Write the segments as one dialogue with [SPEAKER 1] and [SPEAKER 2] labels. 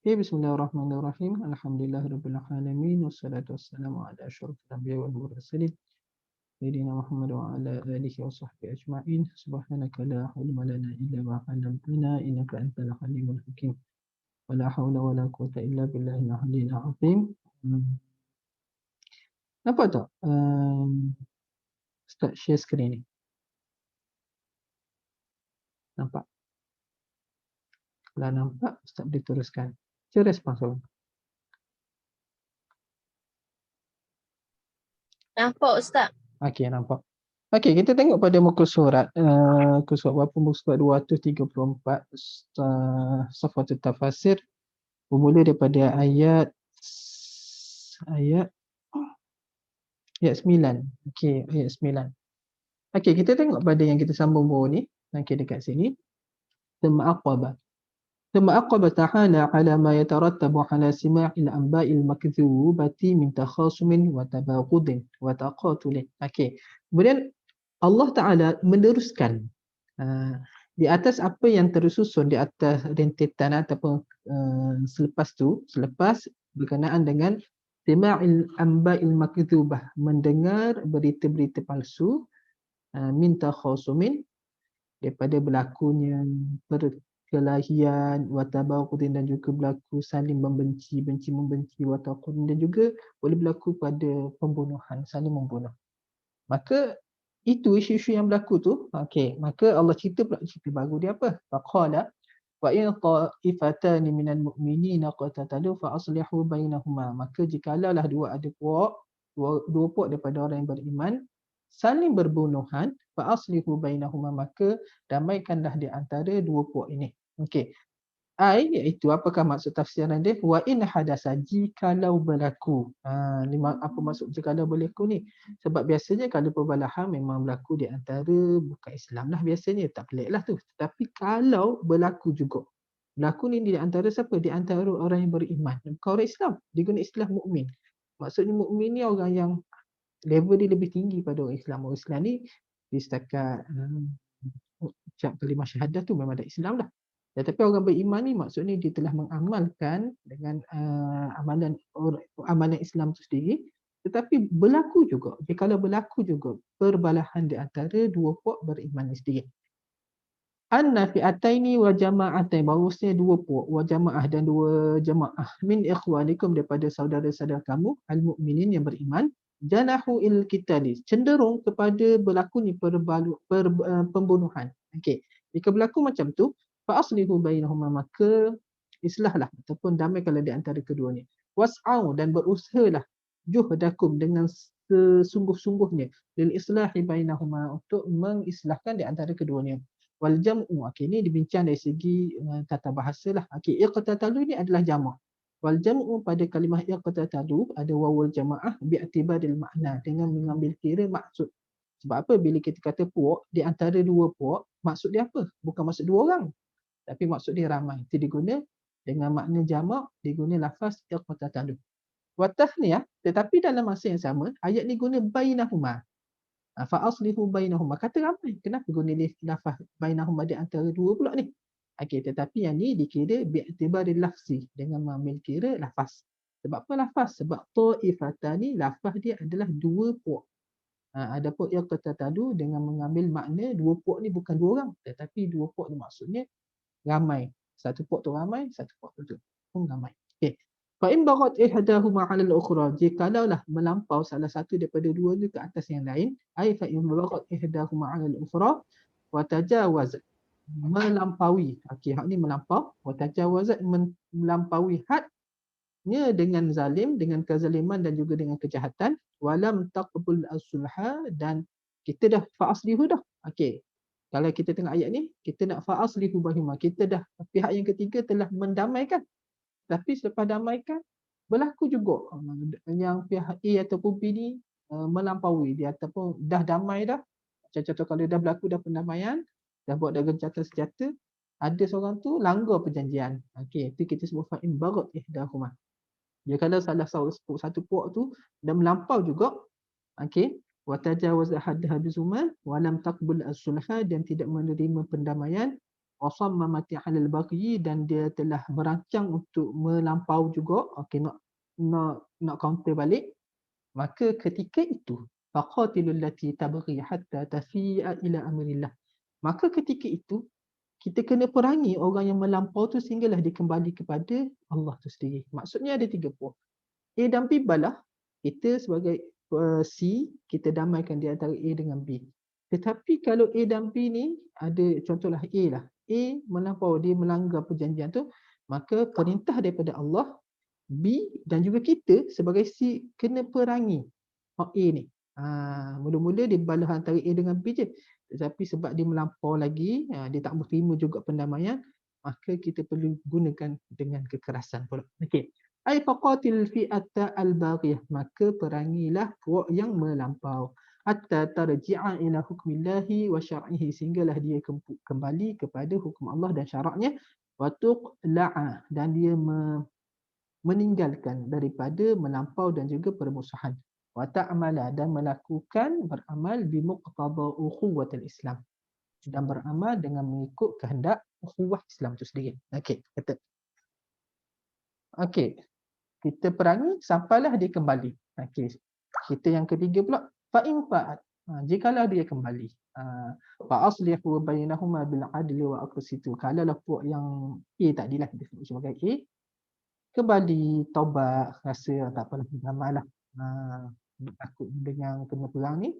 [SPEAKER 1] Okay, bismillahirrahmanirrahim. Alhamdulillahirabbil alamin wassalatu wassalamu ala asyrofil anbiya'i wal mursalin sayyidina Muhammad wa ala alihi wa sahbihi ajma'in. Subhanaka la ilma lana illa ma 'allamtana innaka antal alimul hakim. Wa la haula wa la quwwata illa billahil aliyyil azim. Nampak tak? Start share screen ni. Nampak? Kalau nampak, Ustaz boleh teruskan. Cuba respons orang.
[SPEAKER 2] Nampak Ustaz.
[SPEAKER 1] Okey, nampak. Okey, kita tengok pada muka surat. Muka surat berapa? Muka surat 234. Safatul Tafasir. Bermula daripada ayat 9. Okey, ayat 9. Okey, kita tengok pada yang kita sambung bawah ni. Okey, dekat sini. Thumma aqaba ta'ala ala ma yatarattabu ala sima'il anba'il makdzubati min takhasumin wa tabaghudin wa taqatulin. Okey. Kemudian Allah Ta'ala meneruskan di atas apa yang tersusun di atas rentetan ataupun selepas berkenaan dengan sima'il anba'il makdzubah, mendengar berita-berita palsu, min takhasumin, daripada berlakunya perkelahian, watabaghudin, dan juga berlaku saling membenci, benci-membenci, wataqun, dan juga boleh berlaku pada pembunuhan, saling membunuh. Maka itu isu-isu yang berlaku tu, okey, maka Allah cerita pula cerita baru dia apa? Faqala wa in ta'ifatani minal mu'minina qatatalu fa aslihu bainahuma. Maka jikalau dua puak daripada orang yang beriman saling berbunuhan, fa aslihu bainahuma, maka damaikanlah di antara dua puak ini. Okey. Iaitu apakah maksud tafsiran dia? Wa in hadasa, jikalau berlaku. Apa maksud jikalau berlaku ni? Sebab biasanya kalau perbalahan memang berlaku di antara bukan Islam lah biasanya, tak pelik lah tu. Tapi kalau berlaku juga, berlaku ni di antara siapa? Di antara orang yang beriman. Bukan orang Islam. Dia guna istilah mukmin. Maksudnya mukmin ni orang yang level dia lebih tinggi pada orang Islam. Orang Islam ni di setakat ucap kalimah syahadah tu memang ada Islam dah. Tetapi orang beriman ni maksudnya dia telah mengamalkan dengan amalan Islam tu sendiri. Tetapi berlaku juga, kalau berlaku juga perbalahan di antara dua puak beriman ni sendiri. Anna fi'ataini wa jama'atain, bahawasanya dua puak, wa jama'ah, dan dua jamaah, min ikhwanikum, daripada saudara-saudara kamu, al-mu'minin, yang beriman, janahu il qitali, cenderung kepada berlakunya pembunuhan. Okey, jika berlaku macam tu, fa aslihu bainahuma, maka islahlah ataupun damaikanlah di antara keduanya. Was'au, dan berusahalah, juhdakum, dengan sesungguh-sungguhnya, lil islahi bainahuma, untuk mengislahkan di antara keduanya. Wal jam'u, okey, ini dibincang dari segi tata bahasa lah. Okey, iqtatalu ni adalah jamak. Wal jam'u pada kalimah iqtatalu ada wawul jamaah bi'tibaril makna, dengan mengambil kira maksud. Sebab apa? Bila kita kata puak, di antara dua puak, maksud dia apa? Bukan maksud dua orang, tapi maksud dia ramai. Itu diguna dengan makna jamak, diguna lafaz iqtatalu. Wa tathniyah, tetapi dalam masa yang sama ayat ni guna bainahuma. Fa aslihu bainahuma, kata ramai. Kenapa guna lafaz bainahuma di antara dua pula ni? Okey, tetapi yang ni dikira bi'tibaril lafzi, dengan mengambil kira lafaz. Sebab apa lafaz? Sebab ta'ifatani, lafaz dia adalah dua puak. Adapun iqtatadu dengan mengambil makna dua puak ni bukan dua orang, tetapi dua puak ni maksudnya ramai. Satu puak tu ramai, satu puak tu pun ramai. Okey. Fa in baghat ihdahuma 'ala al-ukhra, jikalaulah melampau salah satu daripada dua ni ke atas yang lain, ai fa in baghat ihdahuma 'ala al-ukhra wa tajawazat, melampaui. Okey, hak ni melampau, wa tajawazat, melampaui hadnya dengan zalim, dengan kezaliman dan juga dengan kejahatan, walam taqbul as-sulha, dan kita dah fa aslihu dah. Okey. Kalau kita tengok ayat ni, kita nak fa aslihu bainahuma, kita dah, pihak yang ketiga telah mendamaikan. Tapi selepas damaikan, berlaku juga yang pihak A ataupun B ni melampaui dia, ataupun dah damai dah. Macam contoh kalau dah berlaku dah pendamaian, dah buat dah gencatan senjata, ada seorang tu langgar perjanjian. Okey, itu kita sebut fa in baghat ihdahuma. Dia kalau salah satu puak tu dah melampau juga, okey, wa tajawaz haddaha bizuman wa lam taqbul as-sulha, dan tidak menerima pendamaian, wasammamati 'alal baghi, dan dia telah merancang untuk melampau juga, okey, nak counter balik, maka ketika itu faqatilul lati tabghi hatta tafi'a ila amrillah. Maka ketika itu kita kena perangi orang yang melampau tu sehinggalah dia kembali kepada Allah tu sendiri. Maksudnya ada 3 puan. A dan B balah, kita sebagai C, kita damaikan di antara A dengan B. Tetapi kalau A dan B ni ada, contohlah A lah. A melampau, dia melanggar perjanjian tu, maka perintah daripada Allah, B dan juga kita sebagai C kena perangi hak A ni. Mula-mula dia balah antara A dengan B je. Tetapi sebab dia melampau lagi, dia tak berterima juga pendamaian, maka kita perlu gunakan dengan kekerasan pula. Okey. Ai faqatil fi'ata al-baghiyah, maka perangilah puak yang melampau, hatta tarji'a ila hukmillahi wa syar'ihi, sehinggalah dia kembali kepada hukum Allah dan syaraknya, wa tuqla'a, dan dia meninggalkan daripada melampau dan juga permusuhan, wa ta'mala, dan melakukan beramal bi muqtada ukhuwatil Islam, dan beramal dengan mengikut kehendak ukhuwah Islam itu sendiri. Okey, kata. Okey. Kita perangi sampailah dia kembali. Okey. Kita yang ketiga pula, fa in fa'at. Jikalau dia kembali. Fa aslihu bainahuma bil adli wa aqsitu. Kalaulah puak yang A tadilah, kita sebut sebagai A, kembali taubat, rasa tak apalah, beramallah. Takut dengan kena perang ni,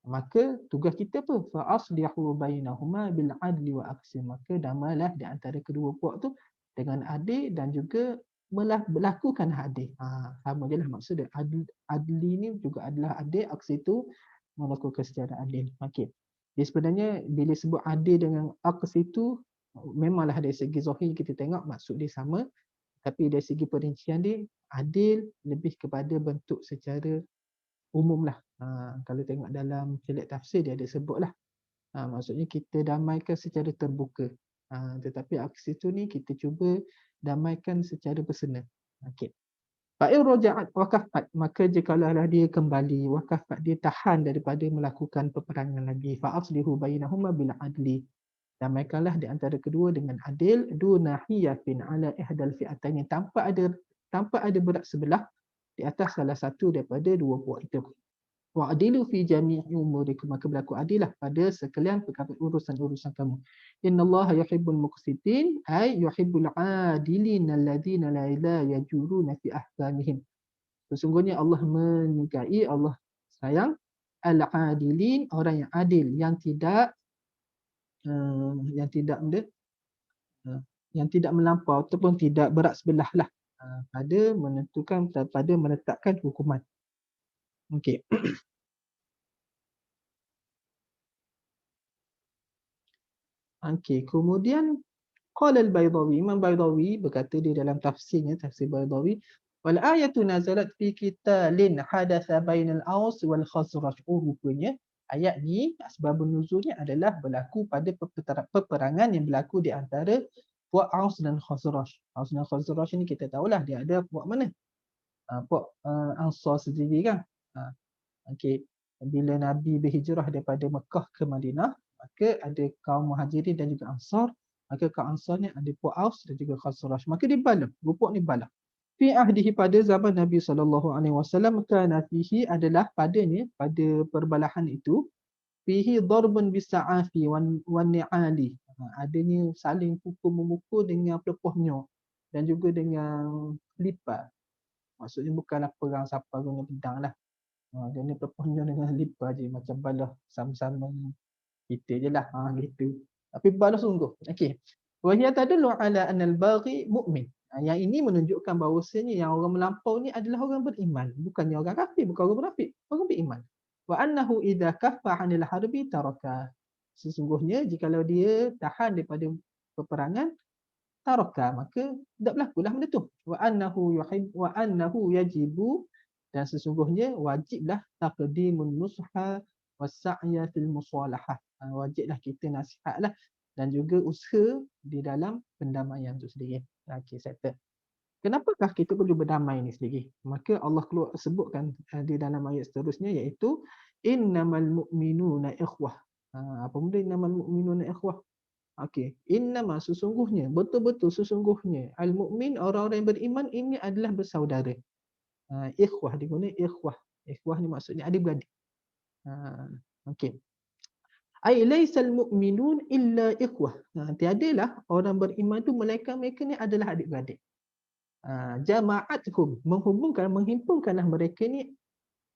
[SPEAKER 1] maka tugas kita apa? Fa aslihu bainahuma bil adli wa aqsim. Maka damailah di antara kedua puak tu dengan adil dan juga melakukan adil. Sama je lah maksud dia. Adli ni juga adalah adil, aksi itu melakukan secara adil. Okey. Jadi sebenarnya bila sebut adil dengan aksi itu, memanglah dari segi zahir kita tengok maksud dia sama, tapi dari segi perincian dia, adil lebih kepada bentuk secara umum lah. Kalau tengok dalam celik tafsir dia ada sebut lah. Maksudnya kita damaikan secara terbuka. Tetapi aksi itu ni kita cuba damaikan secara personal. Okey. Fa'in raja'at wakafat, maka jikalau dia kembali, wakafat, dia tahan daripada melakukan peperangan lagi, fa'aslihu bainahuma bil adli, damaikanlah di antara kedua dengan adil, duna hiyafin ala ihdal fi'ataini, tanpa ada berat sebelah di atas salah satu daripada dua puak itu. Wa'adilu fi jami'i umurikum, maka berlaku adillah pada sekalian perkara urusan-urusan kamu. Innallaha yuhibbul muqsitin, ay yuhibbul adilin alladhina la yajuruna fi ahkamihim. Sesungguhnya Allah menyukai, Allah sayang al-adilin, orang yang adil, yang tidak yang tidak melampau ataupun tidak berat sebelah lah pada menentukan, pada menetapkan hukuman. Okey. Okey, kemudian qala al-Baydawi, Imam Baydawi berkata di dalam tafsirnya, tafsir Baydawi, wal ayatu nazalat fi qitalin hadatsa bainal Aus wal Khazraj. Rupanya ayat ni asbabun nuzulnya adalah berlaku pada peperangan yang berlaku di antara puak Aus dan Khazraj. Aus dan Khazraj ni kita tahulah dia ada puak mana? Puak Ansar sendiri kan. Okey, bila Nabi berhijrah daripada Mekah ke Madinah, maka ada kaum Muhajirin dan juga Ansar. Maka kaum Ansar ni ada puak Aus dan juga Khazraj. Maka dia balah, dua puak ni balah. Fi ahdihi, pada zaman Nabi SAW, kana fihi, adalah padanya, pada perbalahan itu, fihi darbun bisa'afi wan ni'ali. Adanya saling pukul-memukul dengan pelupuhnya dan juga dengan lipat. Maksudnya bukanlah perang siapa guna pedang lah. Dia ni pelupuhnya dengan lipat je, macam balah sama-sama kita je lah. Gitu. Tapi balah sungguh. Okey. Wa hiya tadullu ala anna al-baghi mu'min. Yang ini menunjukkan bahawasanya yang orang melampau ni adalah orang beriman, bukannya orang kafir, bukan orang munafik, orang beriman. Wa annahu idza kaffa 'anil harbi taraka. Sesungguhnya jikalau dia tahan daripada peperangan, taraka, maka tidak berlakulah benda tu. Wa annahu yajibu, dan sesungguhnya wajiblah taqdimun nusha was-sa'ya fil musalahah. Wajiblah kita nasihatlah dan juga usaha di dalam pendamaian itu sendiri. Okey, settle. Kenapakah kita perlu berdamai ni sendiri? Maka Allah keluar sebutkan di dalam ayat seterusnya, iaitu innamal mu'minuna ikhwah. Apa benda innamal mu'minuna ikhwah? Okey, innama sesungguhnya, betul-betul sesungguhnya al-mukmin, orang-orang yang beriman ini adalah bersaudara. Ikhwah diguna ikhwah. Ikhwah ni maksudnya adik-beradik. Ha, okey. Ai laisal mu'minun illa ikhwah. Tiadalah orang beriman tu melainkan mereka ni adalah adik-beradik. Jama'atuhum, menghimpunkanlah mereka ni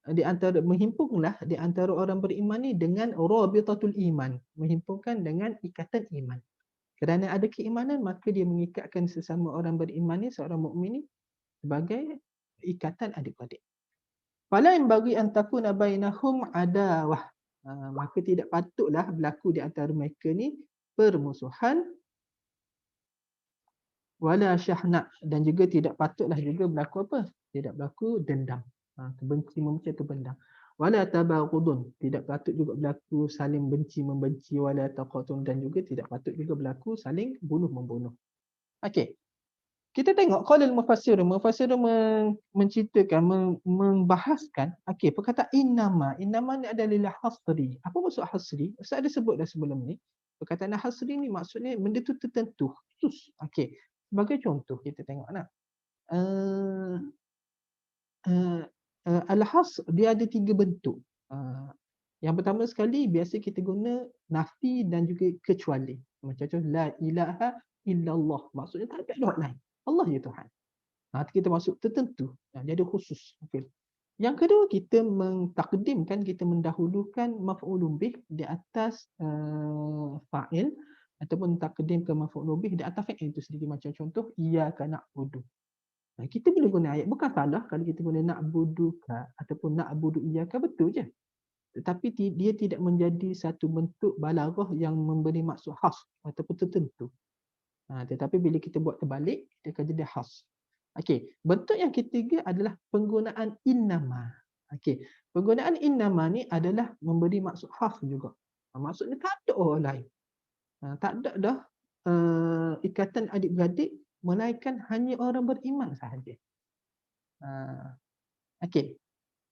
[SPEAKER 1] menghimpunlah di antara orang beriman ni dengan rabitatul iman, menghimpunkan dengan ikatan iman. Kerana ada keimanan maka dia mengikatkan sesama orang beriman ni, seorang mukmin ni sebagai ikatan adik-beradik. Fala yanbaghi an takuna bainahum adawah. Maka tidak patutlah berlaku di antara mereka ni permusuhan, wala syahna, dan juga tidak patutlah juga berlaku apa? Tidak berlaku dendam. Benci membenci atau dendam. Wala tabaghudun, tidak patut juga berlaku saling benci membenci, wala taqatun, dan juga tidak patut juga berlaku saling bunuh membunuh. Okey. Kita tengok qala al-mufassir menceritakan, membahaskan perkataan innama. Innama ni adalah hasri. Apa maksud hasri? Ustaz ada sebut dah sebelum ni. Perkataan hasri ni maksudnya benda tu tertentu, khusus. Sebagai contoh kita tengok nak. Uh, Al-has dia ada 3 bentuk. Yang pertama sekali biasa kita guna nafi dan juga kecuali. Macam contoh la ilaha illallah. Maksudnya tak ada Tuhan lain. Allah je Tuhan. Kita masuk tertentu. Dia ada khusus. Yang kedua, kita mentakdimkan, kita mendahulukan maf'ulun bih di atas fa'il, ataupun takdimkan maf'ulun bih di atas fa'il itu sendiri. Macam contoh iyyaka na'budu. Kita boleh guna ayat, bukan salah kalau kita guna na'buduka ataupun na'budu iyyaka, betul je. Tetapi dia tidak menjadi satu bentuk balaghah yang memberi maksud khas ataupun tertentu. Tetapi bila kita buat terbalik, dia akan jadi khas. Bentuk yang ketiga adalah penggunaan innama. Penggunaan innama ni adalah memberi maksud khas juga. Maksudnya tak ada orang lain. Tak ada dah ikatan adik-beradik melainkan hanya orang beriman sahaja.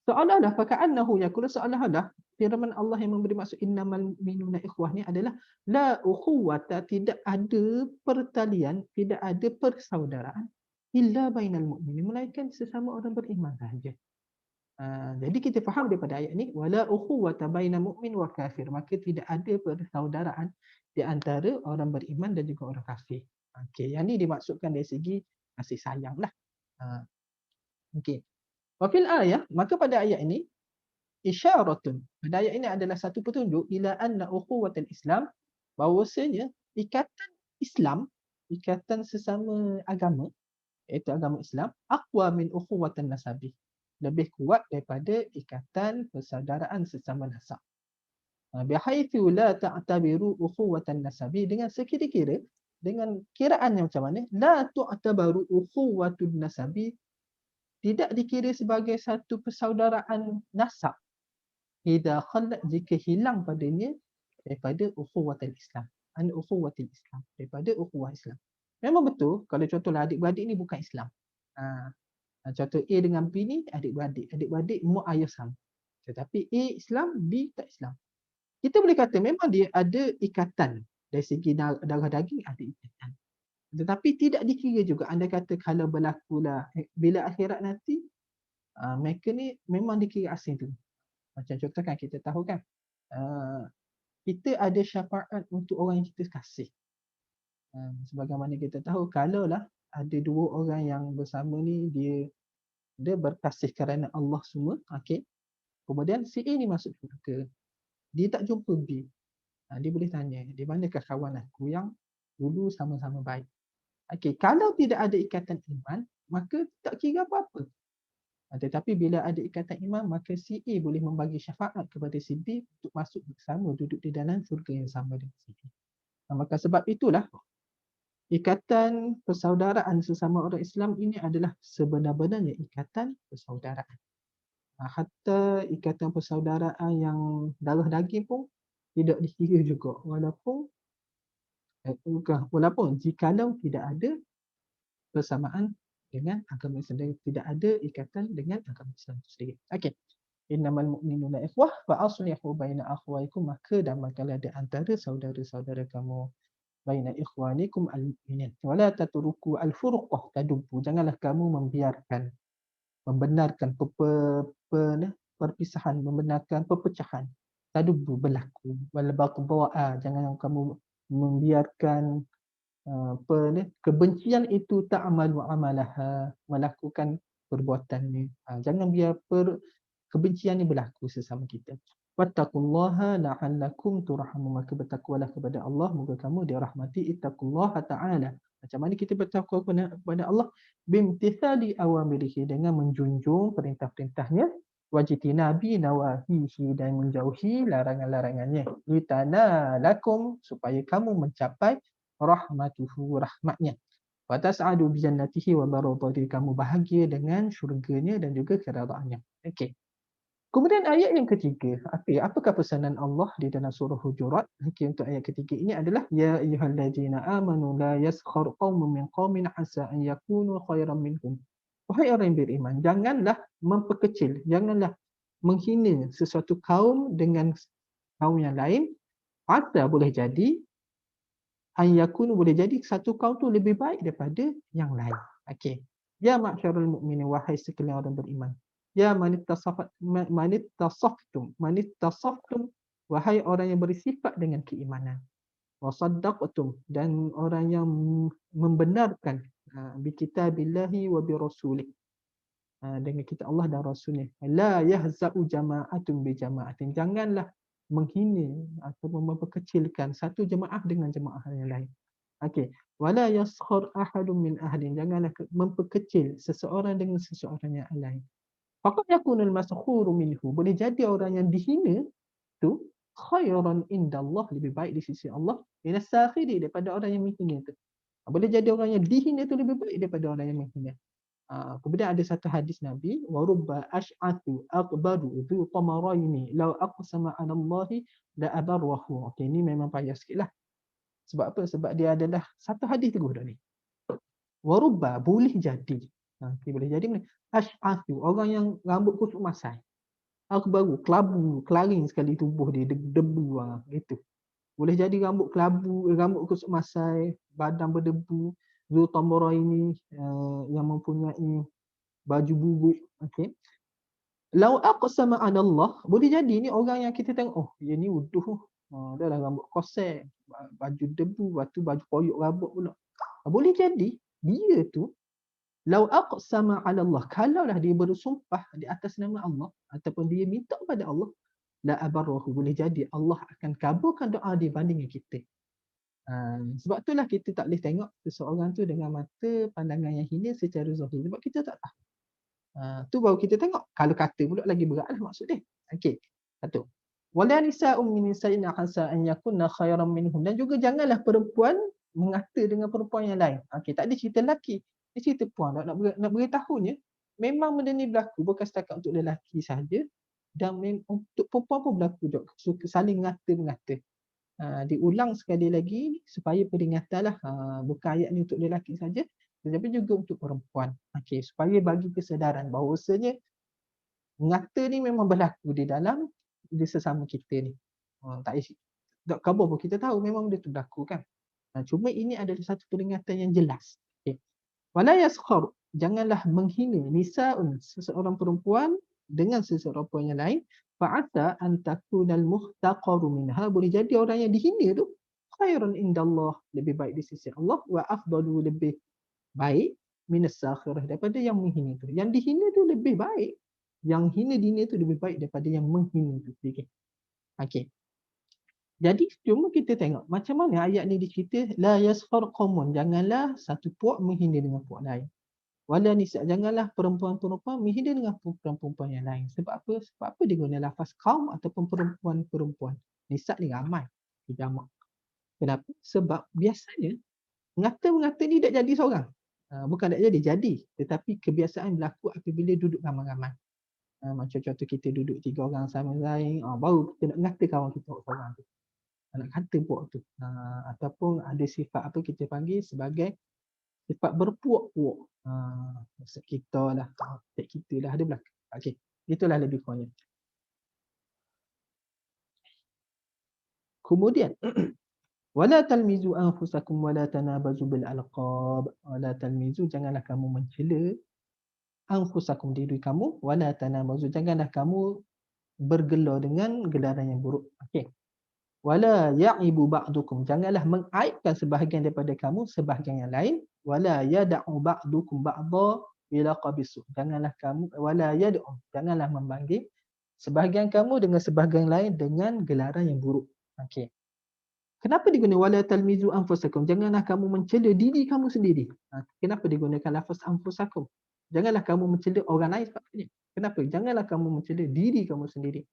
[SPEAKER 1] Seolah-olah faka'annahu yaqulu, seolah-olah firman Allah yang memberi maksud innamal mu'minuna ikhwah ni adalah la ukhuwata, tidak ada pertalian, tidak ada persaudaraan illa bainal mu'minin, melainkan sesama orang beriman sahaja. Jadi kita faham daripada ayat ni wala ukhuwata bainal mu'min wa kafir, maka tidak ada persaudaraan di antara orang beriman dan juga orang kafir. Yang ni dimaksudkan dari segi kasih sayanglah. Wafil ayat, maka pada ayat ini isyaratun. Pada ayat ini adalah satu petunjuk ila anna ukhuwatul Islam, bahawasanya ikatan Islam, ikatan sesama agama, iaitu agama Islam, aqwa min ukhuwatin nasabi. Lebih kuat daripada ikatan persaudaraan sesama nasab. Bihaitsu la ta'tabiru ukhuwatan nasabi, dengan sekira-kira, dengan kiraan yang macam mana, la tu'tabaru ukhuwatun nasabi, tidak dikira sebagai satu persaudaraan nasab idza khalat, jika hilang padanya daripada ukhuwatul Islam, ukhuwatul Islam, daripada ukhuwah Islam. Memang betul kalau contohlah adik-beradik ni bukan Islam. Contoh A dengan B ni adik-beradik, adik-beradik mak ayah sama. Tetapi A Islam, B tak Islam. Kita boleh kata memang dia ada ikatan dari segi darah daging, ada ikatan. Tetapi tidak dikira juga. Anda kata kalau berlakulah bila akhirat nanti, mereka ni memang dikira asing tu. Macam contoh kan kita tahu kan, kita ada syafaat untuk orang yang kita kasih. Sebagaimana kita tahu, kalaulah ada dua orang yang bersama ni, dia berkasih kerana Allah semua, kemudian si A ni masuk syurga, dia tak jumpa B, dia boleh tanya, di manakah kawan aku yang dulu sama-sama baik? Kalau tidak ada ikatan iman, maka tak kira apa-apa. Tetapi bila ada ikatan iman, maka si A boleh membagi syafaat kepada si B untuk masuk bersama, duduk di dalam syurga yang sama dengan si A. Maka sebab itulah, ikatan persaudaraan sesama orang Islam ini adalah sebenar-benarnya ikatan persaudaraan. Hatta ikatan persaudaraan yang darah daging pun tidak dikira juga, walaupun jikalau tidak ada persamaan dengan agama Islam, tidak ada ikatan dengan agama Islam sendiri. Innamal mu'minuna ikhwah fa aslihu baina akhwaikum, maka damaikanlah di antara saudara-saudara kamu. baina ikhwanikum al-mu'minin wa la tatruku al-furqah tadubbu. Janganlah kamu membenarkan perpisahan, membenarkan perpecahan. Tadubbu, berlaku. Wal baghdha'a, jangan kamu membiarkan kebencian itu ta'malu amalaha, melakukan perbuatannya. Jangan biar kebencian ini berlaku sesama kita. Wattaqullaha la'allakum turhamun. Maka bertakwalah kepada Allah, moga kamu dirahmati. Ittaqullaha ta'ala. Macam mana kita bertakwa kepada Allah? Bimtithali awamirihi, dengan menjunjung perintah-perintahnya. Wajitinabi nawahihi, dan menjauhi larangan-larangannya. Litanalakum, supaya kamu mencapai rahmatuhu, rahmatnya. Wa tas'adu bi jannatihi wa baradatihi, kamu bahagia dengan syurganya dan juga keredaannya. Okey. Kemudian ayat yang ketiga, apakah pesanan Allah di dalam surah Hujurat? Okey, untuk ayat ketiga ini adalah ya ayyuhallazina amanu la yaskhar qaumun min qaumin asa an yakunu khairan minhum. Wahai orang yang beriman, janganlah memperkecil, janganlah menghina sesuatu kaum dengan kaum yang lain. Asa, boleh jadi, an yakunu, boleh jadi satu kaum tu lebih baik daripada yang lain. Okey. Ya ma'syarul mu'minin, wahai sekalian orang beriman. Ya manittasaftum, wahai orang yang bersifat dengan keimanan. Wa saddaqtum, dan orang yang membenarkan bi kitabillahi wa bi rasulih, dengan kitab Allah dan Rasulnya. La yahza'u jama'atun bi jama'atin, janganlah menghina atau memperkecilkan satu jemaah dengan jemaah yang lain. Okey. Wala yaskhar ahadun min ahadin, janganlah memperkecil seseorang dengan seseorang yang lain. Faqad yakunul maskhuru minhu, boleh jadi orang yang dihina tu khairan indallah, lebih baik di sisi Allah, minas sakhiri, daripada orang yang menghina tu. Boleh jadi orang yang dihina tu lebih baik daripada orang yang menghina. Kemudian ada satu hadis Nabi, wa rubba ash'atu aqbaru dhu tamaraini law aqsama 'ala Allahi la abarrahu. Okey, ini memang payah sikitlah. Sebab apa? Sebab dia adalah satu hadis teguh dah ni. Warubba, boleh jadi. Boleh jadi mana? Ash'athu, orang yang rambut kusut masai. Akbaru, kelabu, kelaring sekali tubuh dia, debu gitu. Boleh jadi rambut kelabu, rambut kusut masai, badan berdebu. Zul Tambara ini yang mempunyai baju bubuk. Okey. Lau aqsama 'ala Allah, boleh jadi ni orang yang kita tengok, oh dia ni wuduh. Dia dah rambut kosek, baju debu, lepas tu baju koyok rambut pula. Boleh jadi dia tu lau aqsama 'ala Allah, kalaulah dia bersumpah di atas nama Allah ataupun dia minta kepada Allah, la abarrahu, boleh jadi Allah akan kabulkan doa dia bandingkan kita. Sebab itulah kita tak boleh tengok seseorang tu dengan mata pandangan yang hina secara zahir, sebab kita tak tahu. Tu baru kita tengok. Kalau kata pula lagi beratlah maksud dia. Okey. Satu. Wala nisa'un min nisa'in asa an yakunna khairan minhum, dan juga janganlah perempuan mengata dengan perempuan yang lain. Okey, tak ada cerita lelaki. Dia cerita puan nak beritahunya memang benda ni berlaku bukan setakat untuk lelaki sahaja, dan untuk perempuan pun berlaku juga. Suka saling mengata. Diulang sekali lagi supaya peringatanlah, bukan ayat ni untuk lelaki saja tetapi juga untuk perempuan. Okey, supaya bagi kesedaran bahawasanya mengata ni memang berlaku di dalam di sesama kita ni. Tak isi tak khabar pun kita tahu memang benda tu berlaku kan. Cuma ini adalah satu peringatan yang jelas. Okey. Wala yaskhar, janganlah menghina nisa'un, seseorang perempuan dengan seseorang perempuan yang lain. Fa'asa an takunal muhtaqaru minha, boleh jadi orang yang dihina tu khairan indallah, lebih baik di sisi Allah, wa afdalu, lebih baik minas sakhirah, daripada yang menghina tu. Yang dihina tu lebih baik, yang hina-dina tu lebih baik daripada yang menghina tu. Okey. Jadi cuma kita tengok macam mana ayat ni dicerita, la yaskhar qaumun, janganlah satu puak menghina dengan puak lain. Wala nisa, janganlah perempuan-perempuan menghina dengan perempuan-perempuan yang lain. Sebab apa? Sebab apa dia guna lafaz kaum ataupun perempuan-perempuan? Nisa ni ramai, jamak. Kenapa? Sebab biasanya mengata ni tak jadi seorang. Bukan tak jadi. Tetapi kebiasaan berlaku apabila duduk ramai-ramai. Macam contoh kita duduk 3 orang sama lain, baru kita nak mengata kawan kita seorang tu. Nak kata puak tu. Ataupun ada sifat apa kita panggil sebagai sifat berpuak-puak. Maksud kita lah, tak kita lah, ada belakang. Okey, itulah lebih kurangnya. Kemudian Wala talmizu anfusakum wala tanabazu bil alqab. Wala talmizu, janganlah kamu mencela anfusakum, diri kamu, wala tanabazu, janganlah kamu bergelar dengan gelaran yang buruk. Okey. Wala ya'ibu ba'dukum, janganlah mengaibkan sebahagian daripada kamu sebahagian yang lain. Wala yad'u ba'dukum ba'dha ila qabisu, janganlah kamu, wala yad'u, janganlah memanggil sebahagian kamu dengan sebahagian lain dengan gelaran yang buruk. Okey. Kenapa diguna wala talmizu anfusakum? Janganlah kamu mencela diri kamu sendiri. Kenapa digunakan lafaz anfusakum? Janganlah kamu mencela orang lain sepatutnya. Kenapa? Janganlah kamu mencela diri kamu sendiri.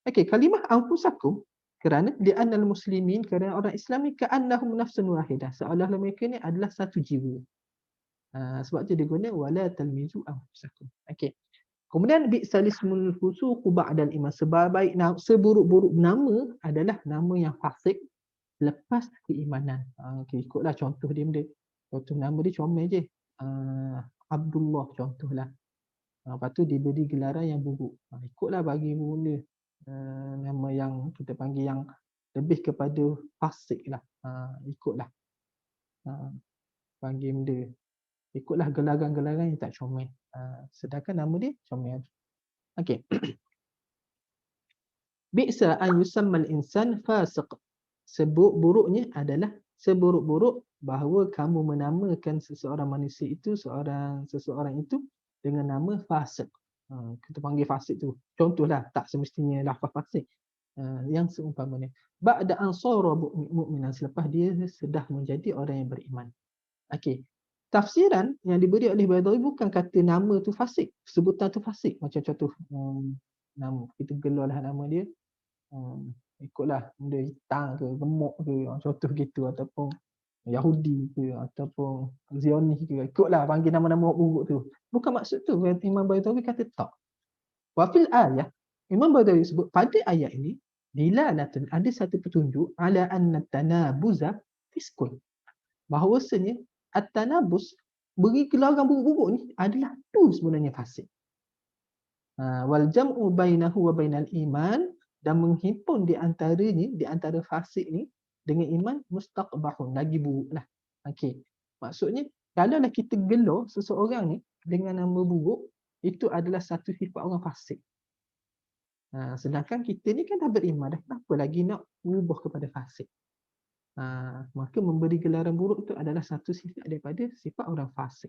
[SPEAKER 1] Okey, kalimah anfusakum kerana li'annal muslimin, kerana orang Islam ni ka'annahum nafsun wahidah. Seolah-olah mereka ni adalah satu jiwa. Sebab tu dia guna wala talmizu anfusakum. Okey. Kemudian bi'sal ismul fusuqu ba'dal iman. Seburuk-buruk nama adalah nama yang fasik lepas keimanan. Okey, ikutlah contoh dia benda. Contoh nama dia comel je. Abdullah contohlah. Lepas tu diberi gelaran yang buruk. Ikutlah bagi mula nama yang kita panggil yang lebih kepada fasik lah. Ikutlah. Panggil benda. Ikutlah gelaran-gelaran yang tak comel. Sedangkan nama dia comel. Okey. Bi'sa an yusammal insan fasiq. Seburuk-buruknya adalah seburuk-buruk bahawa kamu menamakan seseorang manusia itu, seseorang itu dengan nama fasik. Kita panggil fasik tu. Contohlah, tak semestinya lafaz fasik. Yang seumpamanya. Ba'da ansara mu'minan, selepas dia sudah menjadi orang yang beriman. Okey. Tafsiran yang diberi oleh Baidawi bukan kata nama tu fasik, sebutan tu fasik. Macam contoh nama, kita gelarlah nama dia ikutlah benda hitam ke, gemuk ke, contoh gitu, ataupun Yahudi ke, ataupun Zionis ke, ikutlah panggil nama-nama buruk tu. Bukan maksud tu. Imam Baidawi kata tak. Wa fil ayah, Imam Baidawi sebut pada ayat ini dilalatun, ada satu petunjuk ala anna tanabuza fiskun, bahawasanya at-tanabus, beri gelaran buruk-buruk ni adalah tu sebenarnya fasik. Wal jam'u bainahu wa bainal iman, dan menghimpun di antaranya, di antara fasik ni dengan iman, mustaqbahun, lagi buruklah. Okey. Maksudnya kalaulah kita gelar seseorang ni dengan nama buruk, itu adalah satu sifat orang fasik. Sedangkan kita ni kan dah beriman dah, kenapa lagi nak berubah kepada fasik? Maka memberi gelaran buruk itu adalah satu sifat daripada sifat orang fasik.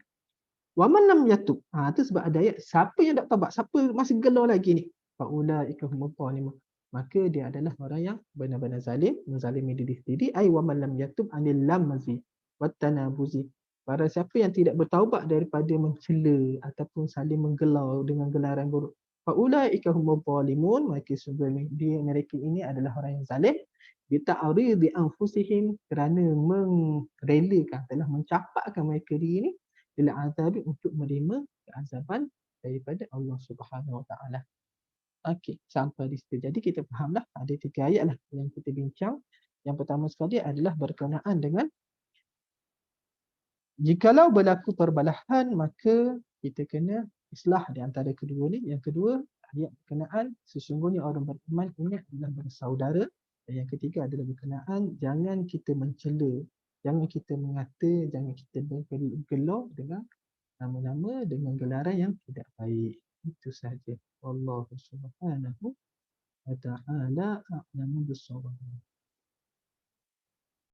[SPEAKER 1] Wa man lam yatub. Tu sebab ada ayat, siapa yang tak taubat, siapa masih gelar lagi ni, fa ulaika humul zalimun, maka dia adalah orang yang benar-benar zalim, menzalimi diri sendiri. Ai wa man lam yatub anil lamazi wat tanabuzi. Para siapa yang tidak bertaubat daripada mencela ataupun saling menggelar dengan gelaran buruk, fa ulaika humul zalimun, maka sebenarnya mereka ini adalah orang yang zalim. Bita'ridi anfusihim, kerana merelakan, telah mencapakkan mereka diri ini ila azabi, untuk menerima keazaban daripada Allah Subhanahu Wa Taala. Okey, sampai di situ. Jadi kita fahamlah ada 3 ayat lah yang kita bincang. Yang pertama sekali adalah berkenaan dengan jikalau berlaku perbalahan, maka kita kena islah di antara kedua ni. Yang kedua, ayat berkenaan sesungguhnya orang beriman ini adalah bersaudara. Dan yang ketiga adalah berkenaan jangan kita mencela, jangan kita mengata, jangan kita bergelar dengan nama-nama, dengan gelaran yang tidak baik. Itu sahaja. Wallahu subhanahu wa ta'ala a'lamu bis-shawab.